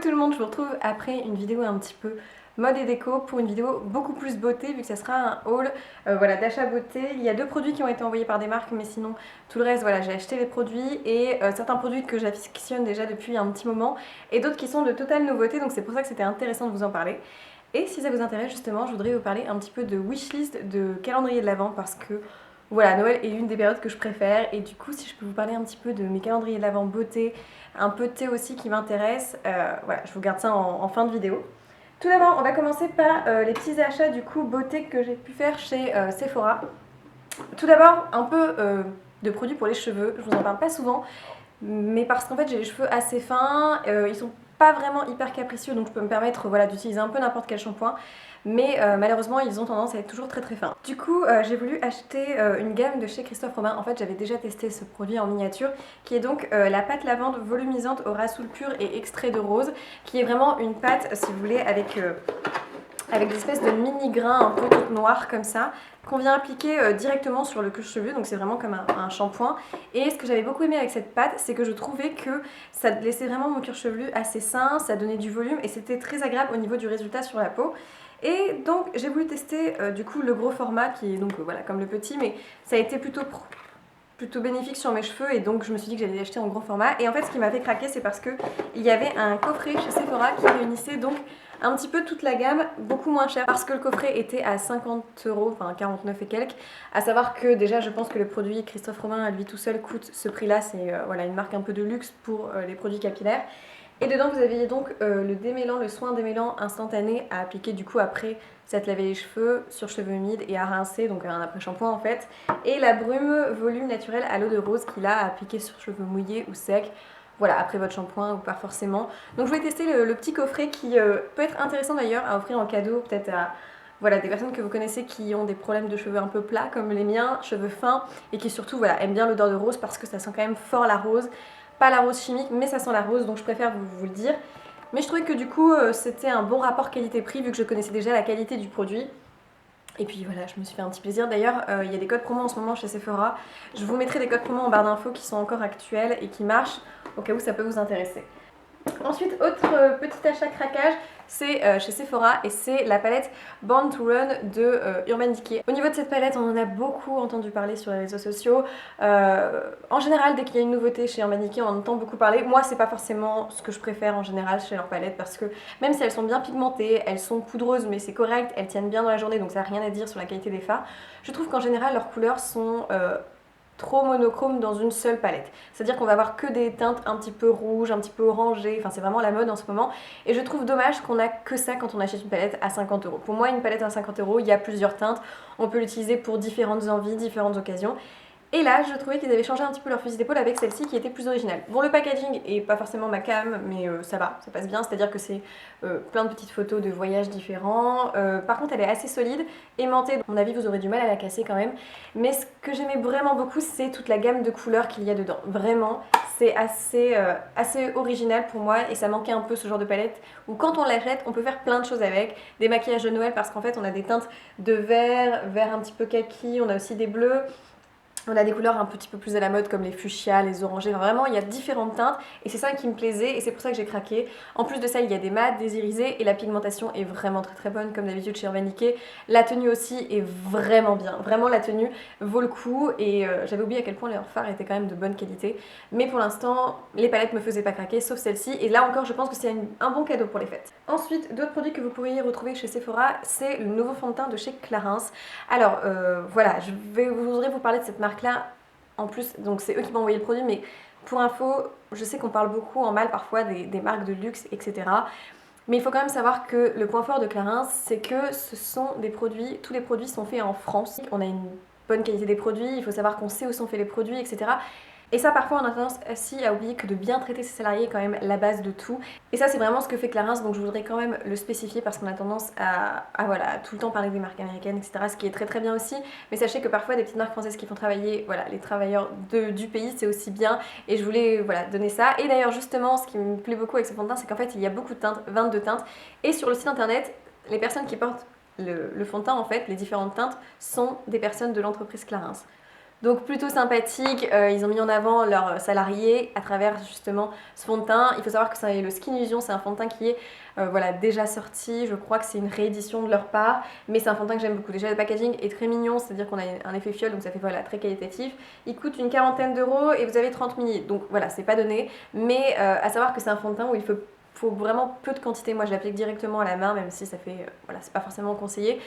tout le monde, je vous retrouve après une vidéo un petit peu mode et déco pour une vidéo beaucoup plus beauté vu que ça sera un haul voilà, d'achat beauté. Il y a deux produits qui ont été envoyés par des marques mais sinon tout le reste voilà, j'ai acheté les produits et certains produits que j'affectionne déjà depuis un petit moment et d'autres qui sont de totale nouveauté, donc c'est pour ça que c'était intéressant de vous en parler. Et si ça vous intéresse justement, je voudrais vous parler un petit peu de wishlist, de calendrier de l'Avent parce que voilà, Noël est l'une des périodes que je préfère et du coup si je peux vous parler un petit peu de mes calendriers de l'Avent beauté, un peu de thé aussi qui m'intéresse, voilà, je vous garde ça en fin de vidéo. Tout d'abord, on va commencer par les petits achats du coup beauté que j'ai pu faire chez Sephora. Tout d'abord, un peu de produits pour les cheveux, je vous en parle pas souvent, mais parce qu'en fait j'ai les cheveux assez fins, ils sont pas vraiment hyper capricieux donc je peux me permettre voilà, d'utiliser un peu n'importe quel shampoing. Mais malheureusement ils ont tendance à être toujours très très fins. Du coup j'ai voulu acheter une gamme de chez Christophe Robin. En fait j'avais déjà testé ce produit en miniature qui est donc la pâte lavande volumisante au rassoul pur et extrait de rose, qui est vraiment une pâte si vous voulez avec des espèces de mini grains un peu toutes noirs comme ça, qu'on vient appliquer directement sur le cuir chevelu, donc c'est vraiment comme un shampoing. Et ce que j'avais beaucoup aimé avec cette pâte, c'est que je trouvais que ça laissait vraiment mon cuir chevelu assez sain, ça donnait du volume et c'était très agréable au niveau du résultat sur la peau. Et donc j'ai voulu tester du coup le gros format qui est donc voilà comme le petit, mais ça a été plutôt bénéfique sur mes cheveux et donc je me suis dit que j'allais l'acheter en gros format. Et en fait ce qui m'a fait craquer, c'est parce que il y avait un coffret chez Sephora qui réunissait donc un petit peu toute la gamme, beaucoup moins cher parce que le coffret était à 50 €, enfin 49 et quelques. À savoir que déjà je pense que le produit Christophe Robin à lui tout seul coûte ce prix là, c'est voilà, une marque un peu de luxe pour les produits capillaires. Et dedans vous aviez donc le démêlant, le soin démêlant instantané à appliquer du coup après s'être lavé les cheveux, sur cheveux humides et à rincer, donc un après-shampoing en fait. Et la brume volume naturel à l'eau de rose qu'il a à appliquer sur cheveux mouillés ou secs. Voilà, après votre shampoing ou pas forcément. Donc je voulais tester le petit coffret qui peut être intéressant d'ailleurs à offrir en cadeau peut-être à voilà, des personnes que vous connaissez qui ont des problèmes de cheveux un peu plats comme les miens, cheveux fins, et qui surtout voilà, aiment bien l'odeur de rose parce que ça sent quand même fort la rose. Pas la rose chimique, mais ça sent la rose, donc je préfère vous le dire. Mais je trouvais que du coup, c'était un bon rapport qualité-prix vu que je connaissais déjà la qualité du produit. Et puis voilà, je me suis fait un petit plaisir. D'ailleurs, il y a des codes promo en ce moment chez Sephora. Je vous mettrai des codes promo en barre d'infos qui sont encore actuels et qui marchent, au cas où ça peut vous intéresser. Ensuite, autre petit achat craquage, c'est chez Sephora et c'est la palette Born to Run de Urban Decay. Au niveau de cette palette, on en a beaucoup entendu parler sur les réseaux sociaux. En général, dès qu'il y a une nouveauté chez Urban Decay, on en entend beaucoup parler. Moi, c'est pas forcément ce que je préfère en général chez leurs palettes parce que même si elles sont bien pigmentées, elles sont poudreuses mais c'est correct, elles tiennent bien dans la journée donc ça n'a rien à dire sur la qualité des fards. Je trouve qu'en général, leurs couleurs sont trop monochrome dans une seule palette. C'est-à-dire qu'on va avoir que des teintes un petit peu rouges, un petit peu orangées, enfin c'est vraiment la mode en ce moment. Et je trouve dommage qu'on a que ça quand on achète une palette à 50 €. Pour moi, une palette à 50 €, il y a plusieurs teintes, on peut l'utiliser pour différentes envies, différentes occasions. Et là, je trouvais qu'ils avaient changé un petit peu leur fusil d'épaule avec celle-ci qui était plus originale. Bon, le packaging est pas forcément ma cam, mais ça va, ça passe bien. C'est-à-dire que c'est plein de petites photos de voyages différents. Par contre, elle est assez solide, aimantée. À mon avis, vous aurez du mal à la casser quand même. Mais ce que j'aimais vraiment beaucoup, c'est toute la gamme de couleurs qu'il y a dedans. Vraiment, c'est assez original pour moi et ça manquait un peu ce genre de palette où quand on l'achète, on peut faire plein de choses avec. Des maquillages de Noël parce qu'en fait, on a des teintes de vert un petit peu kaki, on a aussi des bleus. On a des couleurs un petit peu plus à la mode comme les fuchsias, les orangés, enfin, vraiment il y a différentes teintes et c'est ça qui me plaisait et c'est pour ça que j'ai craqué. En plus de ça il y a des mats, des irisés et la pigmentation est vraiment très très bonne comme d'habitude chez Urban Decay. La tenue aussi est vraiment bien, vraiment la tenue vaut le coup et j'avais oublié à quel point leurs fards étaient quand même de bonne qualité. Mais pour l'instant les palettes me faisaient pas craquer sauf celle-ci et là encore je pense que c'est un bon cadeau pour les fêtes. Ensuite d'autres produits que vous pourriez retrouver chez Sephora, c'est le nouveau fond de teint de chez Clarins. Alors voilà, je voudrais vous parler de cette marque là en plus, donc c'est eux qui m'ont envoyé le produit, mais pour info, je sais qu'on parle beaucoup en mal parfois des marques de luxe, etc. Mais il faut quand même savoir que le point fort de Clarins, c'est que ce sont des produits, tous les produits sont faits en France. On a une bonne qualité des produits, il faut savoir qu'on sait où sont faits les produits, etc. Et ça, parfois, on a tendance aussi à oublier que de bien traiter ses salariés est quand même la base de tout. Et ça, c'est vraiment ce que fait Clarins, donc je voudrais quand même le spécifier parce qu'on a tendance à voilà, tout le temps parler des marques américaines, etc. Ce qui est très très bien aussi. Mais sachez que parfois, des petites marques françaises qui font travailler voilà, les travailleurs du pays, c'est aussi bien. Et je voulais voilà, donner ça. Et d'ailleurs, justement, ce qui me plaît beaucoup avec ce fond de teint, c'est qu'en fait, il y a beaucoup de teintes, 22 teintes. Et sur le site internet, les personnes qui portent le fond de teint, en fait, les différentes teintes, sont des personnes de l'entreprise Clarins. Donc plutôt sympathique, ils ont mis en avant leurs salariés à travers justement ce fond de teint. Il faut savoir que c'est le Skin Illusion, c'est un fond de teint qui est voilà, déjà sorti, je crois que c'est une réédition de leur part, mais c'est un fond de teint que j'aime beaucoup. Déjà le packaging est très mignon, c'est-à-dire qu'on a un effet fiole, donc ça fait voilà, très qualitatif. Il coûte une quarantaine d'euros et vous avez 30 ml, donc voilà, c'est pas donné, mais à savoir que c'est un fond de teint où il faut vraiment peu de quantité. Moi je l'applique directement à la main, même si ça fait, voilà, c'est pas forcément conseillé.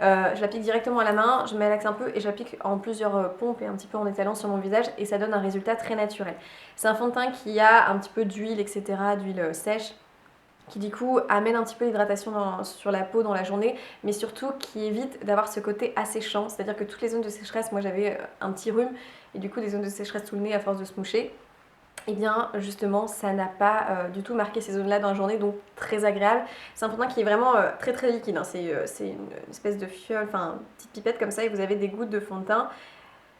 Je l'applique directement à la main, je malaxe un peu et j'applique en plusieurs pompes et un petit peu en étalant sur mon visage et ça donne un résultat très naturel. C'est un fond de teint qui a un petit peu d'huile, etc., d'huile sèche, qui du coup amène un petit peu l'hydratation sur la peau dans la journée, mais surtout qui évite d'avoir ce côté asséchant, c'est-à-dire que toutes les zones de sécheresse, moi j'avais un petit rhume et du coup des zones de sécheresse sous le nez à force de se moucher. Et bien justement ça n'a pas du tout marqué ces zones là dans la journée, donc très agréable. C'est un fond de teint qui est vraiment très très liquide, hein. C'est une espèce de fiole, enfin une petite pipette comme ça et vous avez des gouttes de fond de teint.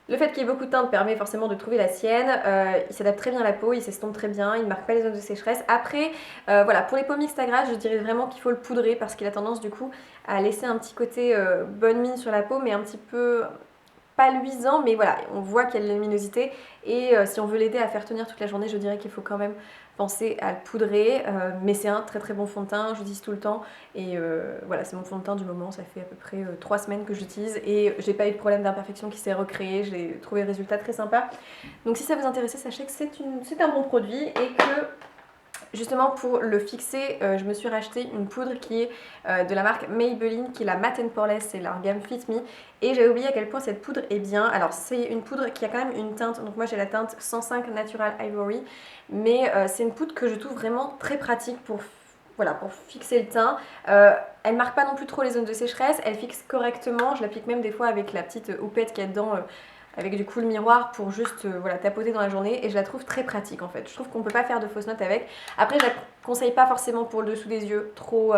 Le fait qu'il y ait beaucoup de teinte permet forcément de trouver la sienne, il s'adapte très bien à la peau, il s'estompe très bien, il ne marque pas les zones de sécheresse. Après, voilà, pour les peaux mixtes à gras, je dirais vraiment qu'il faut le poudrer parce qu'il a tendance du coup à laisser un petit côté bonne mine sur la peau, mais un petit peu pas luisant, mais voilà, on voit qu'il y a de la luminosité et si on veut l'aider à faire tenir toute la journée, je dirais qu'il faut quand même penser à le poudrer, mais c'est un très très bon fond de teint, j'utilise tout le temps et voilà, c'est mon fond de teint du moment, ça fait à peu près 3 semaines que j'utilise et j'ai pas eu de problème d'imperfection qui s'est recréé, j'ai trouvé le résultat très sympa. Donc si ça vous intéresse, sachez que c'est un bon produit et que justement pour le fixer, je me suis racheté une poudre qui est de la marque Maybelline, qui est la Matte & Poreless, c'est leur gamme Fit Me. Et j'avais oublié à quel point cette poudre est bien. Alors c'est une poudre qui a quand même une teinte, donc moi j'ai la teinte 105 Natural Ivory, mais c'est une poudre que je trouve vraiment très pratique pour, voilà, pour fixer le teint. Elle marque pas non plus trop les zones de sécheresse, elle fixe correctement, je l'applique même des fois avec la petite houppette qu'il y a dedans, avec du coup le miroir pour juste voilà, tapoter dans la journée et je la trouve très pratique en fait. Je trouve qu'on peut pas faire de fausses notes avec. Après je la conseille pas forcément pour le dessous des yeux, trop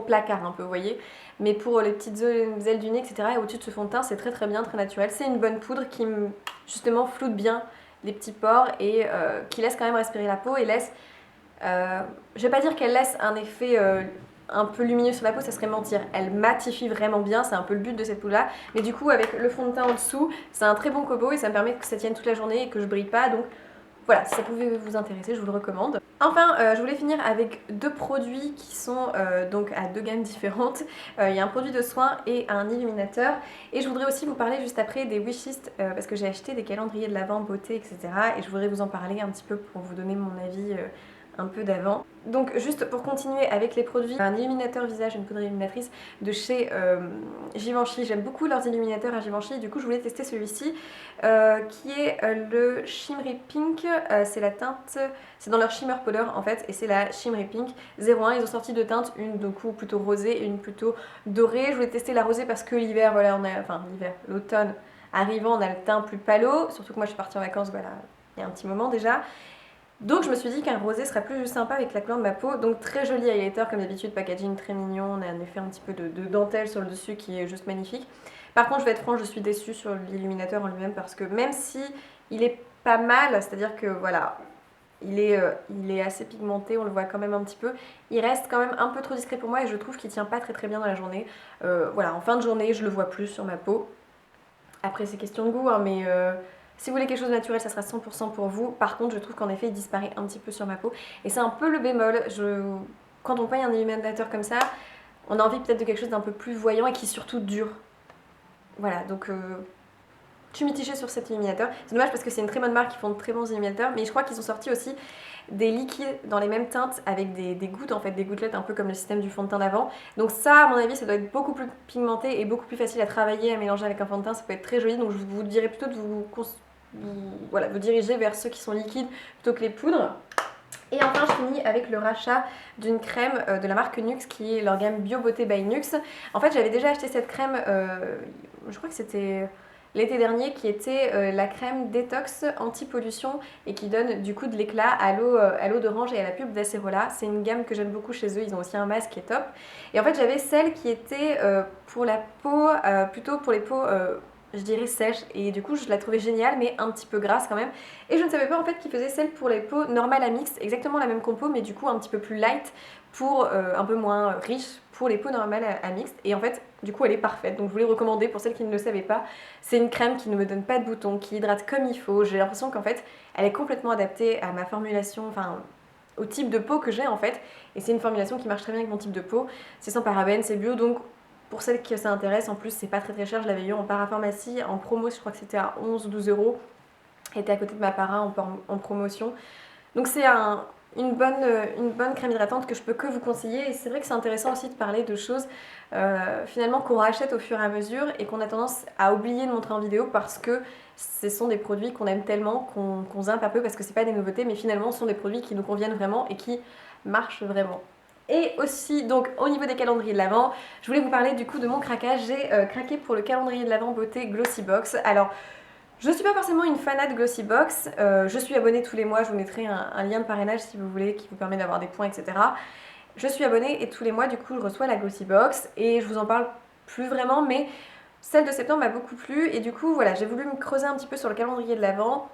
placard un peu, vous voyez. Mais pour les petites ailes du nez, etc. et au-dessus de ce fond de teint, c'est très très bien, très naturel. C'est une bonne poudre qui justement floute bien les petits pores et qui laisse quand même respirer la peau et laisse... je vais pas dire qu'elle laisse un effet... un peu lumineux sur la peau, ça serait mentir. Elle matifie vraiment bien, c'est un peu le but de cette poudre là. Mais du coup, avec le fond de teint en dessous, c'est un très bon combo et ça me permet que ça tienne toute la journée et que je brille pas. Donc voilà, si ça pouvait vous intéresser, je vous le recommande. Enfin, je voulais finir avec deux produits qui sont donc à deux gammes différentes. Il y a un produit de soin et un illuminateur. Et je voudrais aussi vous parler juste après des wishlists parce que j'ai acheté des calendriers de l'Avent, beauté, etc. Et je voudrais vous en parler un petit peu pour vous donner mon avis un peu d'avant. Donc juste pour continuer avec les produits, un illuminateur visage, une poudre illuminatrice de chez Givenchy. J'aime beaucoup leurs illuminateurs à Givenchy, du coup je voulais tester celui-ci qui est le Shimmery Pink. C'est la teinte, c'est dans leur Shimmer Powder en fait, et c'est la Shimmery Pink 01. Ils ont sorti deux teintes, une du coup plutôt rosée et une plutôt dorée. Je voulais tester la rosée parce que l'hiver, voilà, l'automne arrivant, on a le teint plus pâle, surtout que moi je suis partie en vacances, voilà, il y a un petit moment déjà. Donc je me suis dit qu'un rosé serait plus sympa avec la couleur de ma peau. Donc très joli highlighter comme d'habitude, packaging très mignon, on a un effet un petit peu de dentelle sur le dessus qui est juste magnifique. Par contre je vais être franche, je suis déçue sur l'illuminateur en lui-même parce que même si il est pas mal, c'est-à-dire que voilà, il est assez pigmenté, on le voit quand même un petit peu, il reste quand même un peu trop discret pour moi et je trouve qu'il tient pas très très bien dans la journée. Voilà, en fin de journée je le vois plus sur ma peau. Après c'est question de goût hein, mais... si vous voulez quelque chose de naturel, ça sera 100% pour vous. Par contre, je trouve qu'en effet, il disparaît un petit peu sur ma peau. Et c'est un peu le bémol. Quand on paye un illuminateur comme ça, on a envie peut-être de quelque chose d'un peu plus voyant et qui surtout dure. Voilà, donc je suis mitigée sur cet illuminateur. C'est dommage parce que c'est une très bonne marque, ils font de très bons illuminateurs. Mais je crois qu'ils ont sorti aussi des liquides dans les mêmes teintes avec des gouttes, en fait, des gouttelettes un peu comme le système du fond de teint d'avant. Donc ça, à mon avis, ça doit être beaucoup plus pigmenté et beaucoup plus facile à travailler, à mélanger avec un fond de teint. Ça peut être très joli. Donc je vous dirais plutôt de vous diriger vers ceux qui sont liquides plutôt que les poudres. Et enfin je finis avec le rachat d'une crème de la marque Nuxe qui est leur gamme Bio Beauté by Nuxe. En fait j'avais déjà acheté cette crème, je crois que c'était l'été dernier, qui était la crème détox anti-pollution et qui donne du coup de l'éclat à l'eau d'orange et à la pub d'Acerola. C'est une gamme que j'aime beaucoup chez eux, ils ont aussi un masque qui est top. Et en fait j'avais celle qui était pour la peau, plutôt pour les peaux... je dirais sèche et du coup je la trouvais géniale mais un petit peu grasse quand même et je ne savais pas en fait qu'ils faisaient celle pour les peaux normales à mixte, exactement la même compo mais du coup un petit peu plus light pour un peu moins riche pour les peaux normales à mixte. Et en fait, du coup, elle est parfaite. Donc je vous l'ai recommandée pour celles qui ne le savaient pas. C'est une crème qui ne me donne pas de boutons, qui hydrate comme il faut. J'ai l'impression qu'en fait, elle est complètement adaptée à ma formulation, enfin au type de peau que j'ai en fait. Et c'est une formulation qui marche très bien avec mon type de peau. C'est sans parabènes, c'est bio, donc pour celles qui ça intéresse, en plus c'est pas très cher. Je l'avais eu en parapharmacie, en promo, je crois que c'était à 11 ou 12 euros. Elle était à côté de ma para en promotion. Donc c'est une bonne crème hydratante que je peux que vous conseiller. Et c'est vrai que c'est intéressant aussi de parler de choses finalement qu'on rachète au fur et à mesure et qu'on a tendance à oublier de montrer en vidéo parce que ce sont des produits qu'on aime tellement qu'on zappe un peu parce que c'est pas des nouveautés, mais finalement ce sont des produits qui nous conviennent vraiment et qui marchent vraiment. Et aussi, donc au niveau des calendriers de l'Avent, je voulais vous parler du coup de mon craquage. J'ai craqué pour le calendrier de l'Avent beauté Glossy Box. Alors, je ne suis pas forcément une fanat de Glossy Box, je suis abonnée tous les mois, je vous mettrai un lien de parrainage si vous voulez qui vous permet d'avoir des points, etc. Je suis abonnée et tous les mois du coup je reçois la Glossy Box et je vous en parle plus vraiment, mais celle de septembre m'a beaucoup plu et du coup voilà, j'ai voulu me creuser un petit peu sur le calendrier de l'Avent.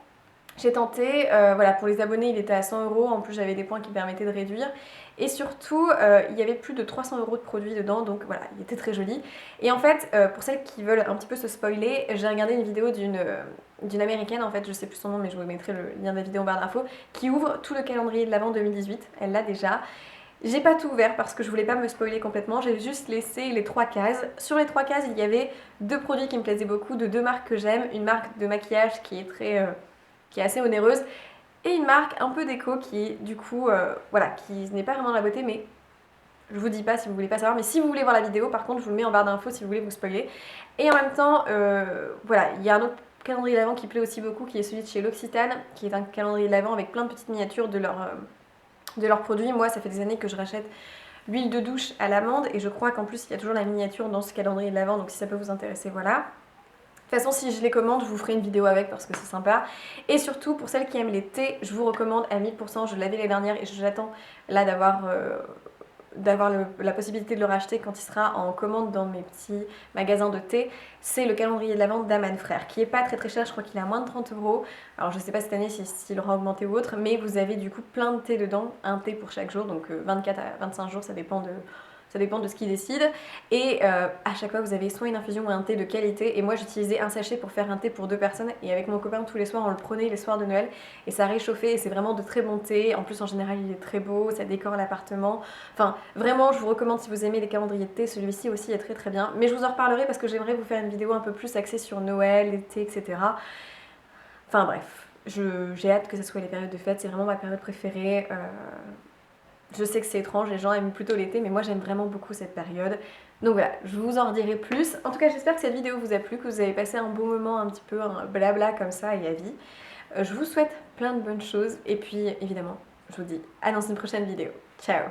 J'ai tenté, voilà, pour les abonnés il était à 100 euros, en plus j'avais des points qui me permettaient de réduire. Et surtout, il y avait plus de 300 euros de produits dedans, donc voilà, il était très joli. Et en fait, pour celles qui veulent un petit peu se spoiler, j'ai regardé une vidéo d'une américaine, en fait, je sais plus son nom, mais je vous mettrai le lien de la vidéo en barre d'infos, qui ouvre tout le calendrier de l'Avent 2018, elle l'a déjà. J'ai pas tout ouvert parce que je voulais pas me spoiler complètement, j'ai juste laissé les 3 cases. Sur les 3 cases, il y avait 2 produits qui me plaisaient beaucoup, de 2 marques que j'aime, une marque de maquillage qui est qui est assez onéreuse, et une marque un peu déco qui est du coup, voilà, qui n'est pas vraiment la beauté, mais je vous dis pas si vous voulez pas savoir, mais si vous voulez voir la vidéo, par contre, je vous le mets en barre d'infos si vous voulez vous spoiler. Et en même temps, voilà, il y a un autre calendrier de l'Avent qui plaît aussi beaucoup, qui est celui de chez L'Occitane, qui est un calendrier de l'Avent avec plein de petites miniatures de leurs produits. Moi, ça fait des années que je rachète l'huile de douche à l'amande, et je crois qu'en plus, il y a toujours la miniature dans ce calendrier de l'Avent, donc si ça peut vous intéresser, voilà. De toute façon, si je les commande, je vous ferai une vidéo avec parce que c'est sympa. Et surtout, pour celles qui aiment les thés, je vous recommande à 1000%. Je l'avais les dernières et j'attends là d'avoir la possibilité de le racheter quand il sera en commande dans mes petits magasins de thé. C'est le calendrier de l'Avent d'Aman Frères, qui est pas très cher. Je crois qu'il est à moins de 30 euros. Alors, je sais pas cette année s'il aura augmenté ou autre, mais vous avez du coup plein de thés dedans. Un thé pour chaque jour, donc 24 à 25 jours, ça dépend de ce qu'ils décident. Et à chaque fois, vous avez soit une infusion ou un thé de qualité. Et moi, j'utilisais un sachet pour faire un thé pour 2 personnes. Et avec mon copain, tous les soirs, on le prenait les soirs de Noël. Et ça réchauffait. Et c'est vraiment de très bons thés. En plus, en général, il est très beau. Ça décore l'appartement. Enfin, vraiment, je vous recommande si vous aimez les calendriers de thé. Celui-ci aussi est très bien. Mais je vous en reparlerai parce que j'aimerais vous faire une vidéo un peu plus axée sur Noël, l'été, etc. Enfin bref, j'ai hâte que ce soit les périodes de fête. C'est vraiment ma période préférée. Je sais que c'est étrange, les gens aiment plutôt l'été, mais moi j'aime vraiment beaucoup cette période. Donc voilà, je vous en redirai plus. En tout cas, j'espère que cette vidéo vous a plu, que vous avez passé un bon moment, un petit peu un blabla comme ça et à vie. Je vous souhaite plein de bonnes choses et puis évidemment, je vous dis à dans une prochaine vidéo. Ciao!